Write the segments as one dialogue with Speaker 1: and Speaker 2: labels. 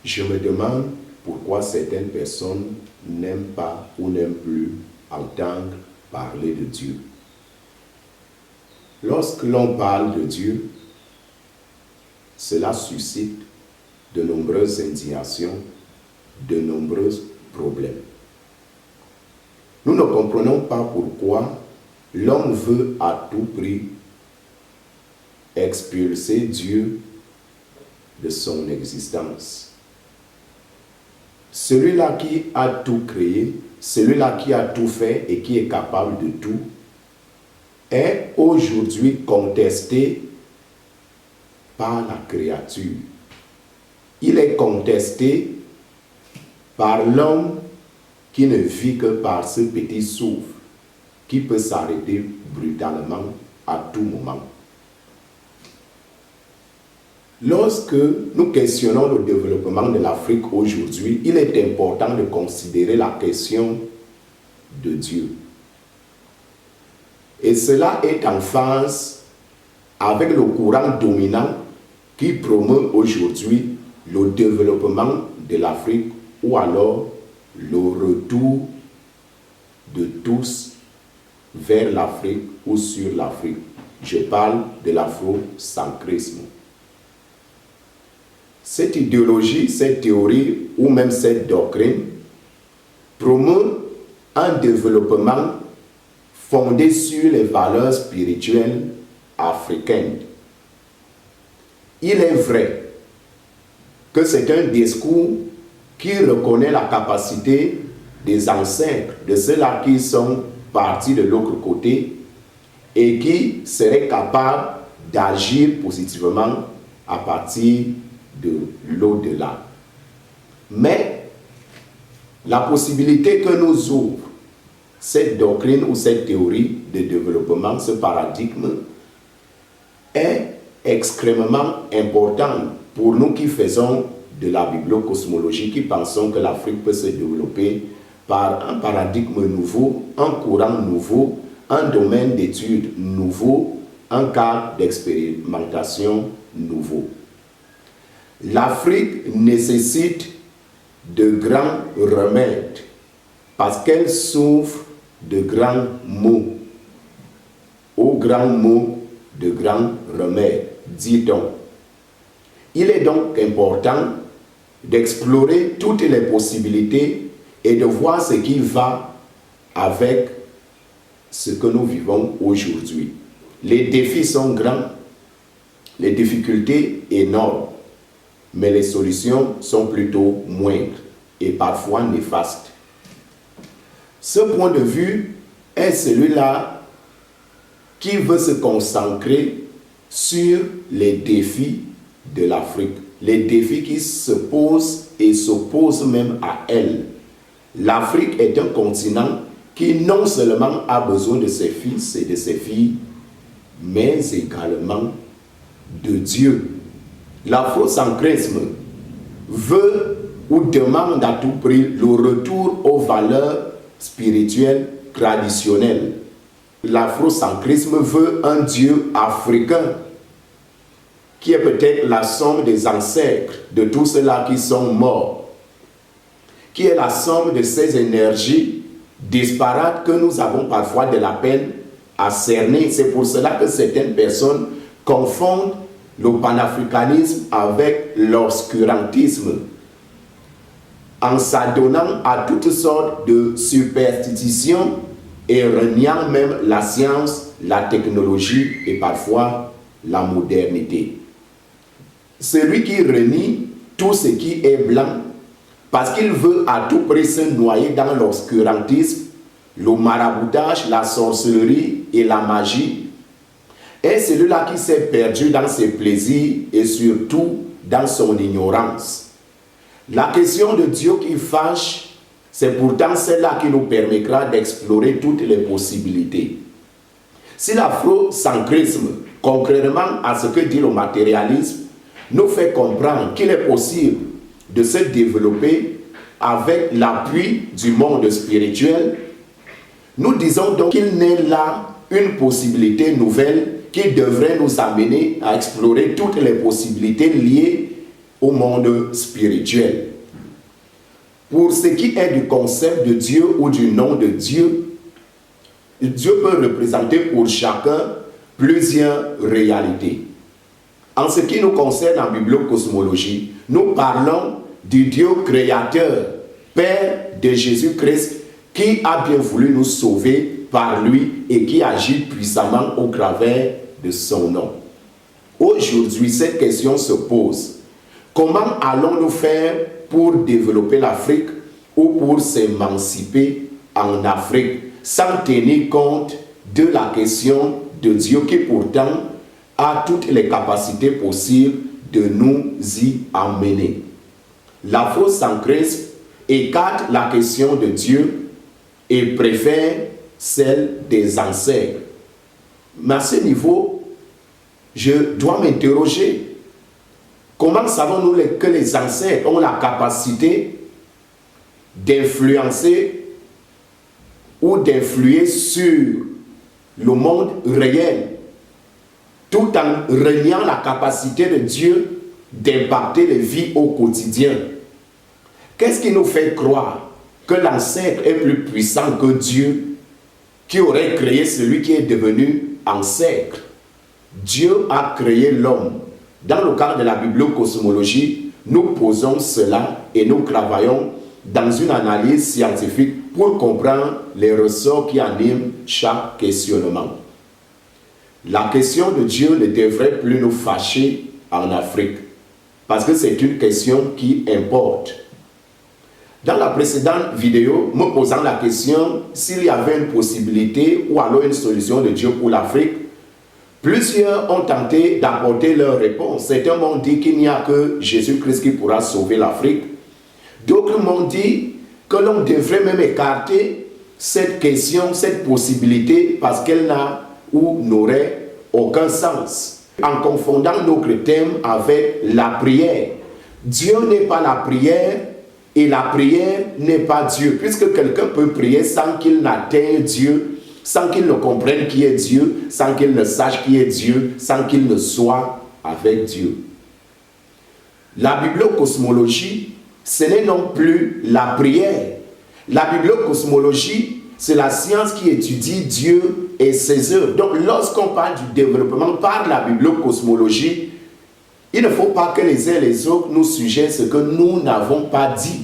Speaker 1: Je me demande pourquoi certaines personnes n'aiment pas ou n'aiment plus entendre parler de Dieu. Lorsque l'on parle de Dieu, cela suscite de nombreuses indignations, de nombreux problèmes. Nous ne comprenons pas pourquoi l'homme veut à tout prix expulser Dieu de son existence. Celui-là qui a tout créé, celui-là qui a tout fait et qui est capable de tout, est aujourd'hui contesté par la créature. Il est contesté par l'homme qui ne vit que par ce petit souffle qui peut s'arrêter brutalement à tout moment. Lorsque nous questionnons le développement de l'Afrique aujourd'hui, il est important de considérer la question de Dieu. Et cela est en phase avec le courant dominant qui promeut aujourd'hui le développement de l'Afrique ou alors le retour de tous vers l'Afrique ou sur l'Afrique. Je parle de l'afrocentrisme. Cette idéologie, cette théorie ou même cette doctrine promeut un développement fondé sur les valeurs spirituelles africaines. Il est vrai que c'est un discours qui reconnaît la capacité des ancêtres, de ceux-là qui sont partis de l'autre côté et qui seraient capables d'agir positivement à partir de l'au-delà. Mais la possibilité que nous ouvre cette doctrine ou cette théorie de développement, ce paradigme, est extrêmement importante pour nous qui faisons de la bibliocosmologie, qui pensons que l'Afrique peut se développer par un paradigme nouveau, un courant nouveau, un domaine d'études nouveau, un cadre d'expérimentation nouveau. L'Afrique nécessite de grands remèdes parce qu'elle souffre de grands maux. Aux grands maux, de grands remèdes, dit-on. Il est donc important d'explorer toutes les possibilités et de voir ce qui va avec ce que nous vivons aujourd'hui. Les défis sont grands, les difficultés énormes, mais les solutions sont plutôt moindres et parfois néfastes. Ce point de vue est celui-là qui veut se concentrer sur les défis de l'Afrique, les défis qui se posent et s'opposent même à elle. L'Afrique est un continent qui non seulement a besoin de ses fils et de ses filles, mais également de Dieu. L'afrocentrisme veut ou demande à tout prix le retour aux valeurs spirituelles traditionnelles. L'afrocentrisme veut un Dieu africain qui est peut-être la somme des ancêtres de tous ceux-là qui sont morts, qui est la somme de ces énergies disparates que nous avons parfois de la peine à cerner. C'est pour cela que certaines personnes confondent le panafricanisme avec l'obscurantisme, en s'adonnant à toutes sortes de superstitions et reniant même la science, la technologie et parfois la modernité. Celui qui renie tout ce qui est blanc, parce qu'il veut à tout prix se noyer dans l'obscurantisme, le maraboutage, la sorcellerie et la magie, est celui-là qui s'est perdu dans ses plaisirs et surtout dans son ignorance. La question de Dieu qui fâche, c'est pourtant celle-là qui nous permettra d'explorer toutes les possibilités. Si l'afrocentrisme, contrairement à ce que dit le matérialisme, nous fait comprendre qu'il est possible de se développer avec l'appui du monde spirituel, nous disons donc qu'il n'est là une possibilité nouvelle qui devrait nous amener à explorer toutes les possibilités liées au monde spirituel. Pour ce qui est du concept de Dieu ou du nom de Dieu, Dieu peut représenter pour chacun plusieurs réalités. En ce qui nous concerne en bibliocosmologie, nous parlons du Dieu créateur, Père de Jésus-Christ, qui a bien voulu nous sauver par lui et qui agit puissamment au travers de son nom. Aujourd'hui, cette question se pose. Comment allons-nous faire pour développer l'Afrique ou pour s'émanciper en Afrique sans tenir compte de la question de Dieu qui pourtant a toutes les capacités possibles de nous y emmener? L'afrocentrisme écarte la question de Dieu et préfère celle des ancêtres. Mais à ce niveau, je dois m'interroger. Comment savons-nous que les ancêtres ont la capacité d'influencer ou d'influer sur le monde réel, tout en reniant la capacité de Dieu d'impacter les vies au quotidien? Qu'est-ce qui nous fait croire que l'ancêtre est plus puissant que Dieu, qui aurait créé celui qui est devenu ancêtre? Dieu a créé l'homme. Dans le cadre de la bibliocosmologie, nous posons cela et nous travaillons dans une analyse scientifique pour comprendre les ressorts qui animent chaque questionnement. La question de Dieu ne devrait plus nous fâcher en Afrique, parce que c'est une question qui importe. Dans la précédente vidéo, me posant la question s'il y avait une possibilité ou alors une solution de Dieu pour l'Afrique, plusieurs ont tenté d'apporter leur réponse. Certains m'ont dit qu'il n'y a que Jésus-Christ qui pourra sauver l'Afrique. D'autres m'ont dit que l'on devrait même écarter cette question, cette possibilité, parce qu'elle n'a ou n'aurait aucun sens, en confondant notre thème avec la prière. Dieu n'est pas la prière et la prière n'est pas Dieu, puisque quelqu'un peut prier sans qu'il n'atteigne Dieu, sans qu'il ne comprenne qui est Dieu, sans qu'il ne sache qui est Dieu, sans qu'il ne soit avec Dieu. La bibliocosmologie, ce n'est non plus la prière. La bibliocosmologie, c'est la science qui étudie Dieu et ses œuvres. Donc, lorsqu'on parle du développement par la bibliocosmologie, il ne faut pas que les uns et les autres nous suggèrent ce que nous n'avons pas dit.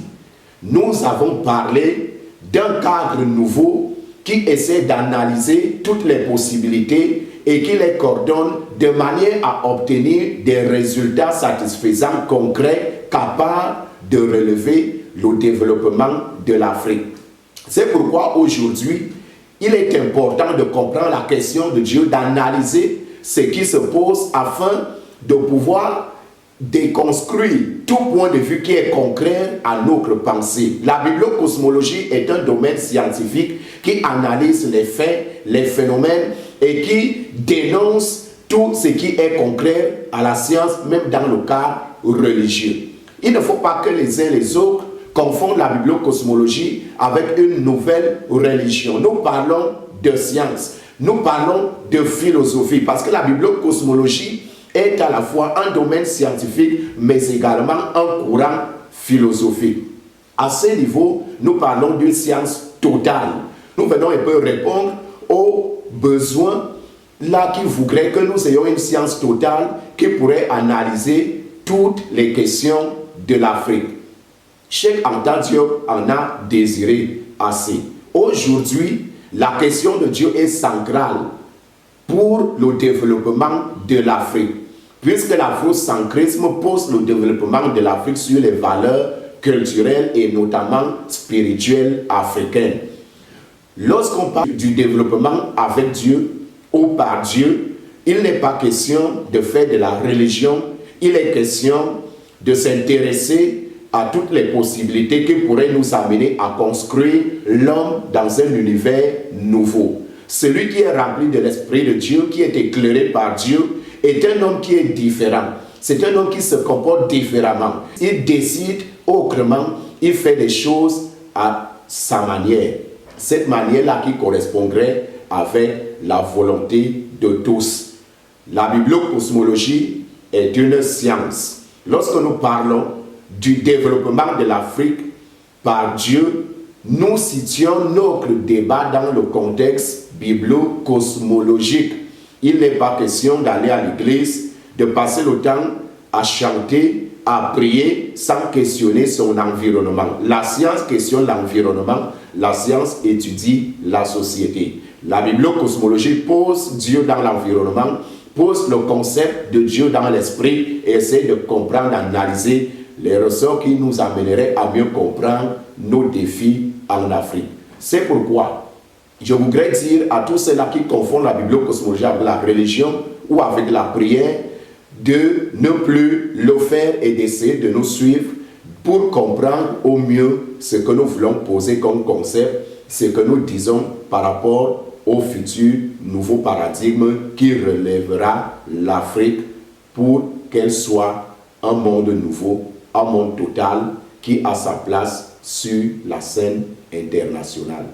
Speaker 1: Nous avons parlé d'un cadre nouveau qui essaie d'analyser toutes les possibilités et qui les coordonne de manière à obtenir des résultats satisfaisants, concrets, capables de relever le développement de l'Afrique. C'est pourquoi aujourd'hui, il est important de comprendre la question de Dieu, d'analyser ce qui se pose afin de pouvoir déconstruire tout point de vue qui est contraire à notre pensée. La bibliocosmologie est un domaine scientifique qui analyse les faits, les phénomènes et qui dénonce tout ce qui est contraire à la science, même dans le cadre religieux. Il ne faut pas que les uns et les autres confondent la bibliocosmologie avec une nouvelle religion. Nous parlons de science, nous parlons de philosophie, parce que la bibliocosmologie est à la fois un domaine scientifique, mais également un courant philosophique. À ce niveau, nous parlons d'une science totale. Nous venons un peu répondre aux besoins là qui voudraient que nous ayons une science totale qui pourrait analyser toutes les questions de l'Afrique. Cheikh Anta Diop en a désiré assez. Aujourd'hui, la question de Dieu est centrale pour le développement de l'Afrique, puisque l'afrocentrisme pose le développement de l'Afrique sur les valeurs culturelles et notamment spirituelles africaines. Lorsqu'on parle du développement avec Dieu ou par Dieu, il n'est pas question de faire de la religion, il est question de s'intéresser à toutes les possibilités qui pourraient nous amener à construire l'homme dans un univers nouveau. Celui qui est rempli de l'Esprit de Dieu, qui est éclairé par Dieu, est un homme qui est différent. C'est un homme qui se comporte différemment. Il décide autrement, il fait des choses à sa manière. Cette manière-là qui correspondrait avec la volonté de tous. La bibliocosmologie est une science. Lorsque nous parlons du développement de l'Afrique par Dieu, nous situons notre débat dans le contexte biblo-cosmologique. Il n'est pas question d'aller à l'église, de passer le temps à chanter, à prier sans questionner son environnement. La science questionne l'environnement, la science étudie la société. La bibliocosmologie pose Dieu dans l'environnement, pose le concept de Dieu dans l'esprit et essaie de comprendre, d'analyser les ressorts qui nous amèneraient à mieux comprendre nos défis en Afrique. C'est pourquoi je voudrais dire à tous ceux-là qui confondent la bibliocosmologie avec la religion ou avec la prière, de ne plus le faire et d'essayer de nous suivre pour comprendre au mieux ce que nous voulons poser comme concept, ce que nous disons par rapport au futur nouveau paradigme qui relèvera l'Afrique pour qu'elle soit un monde nouveau, un monde total qui a sa place sur la scène internationale.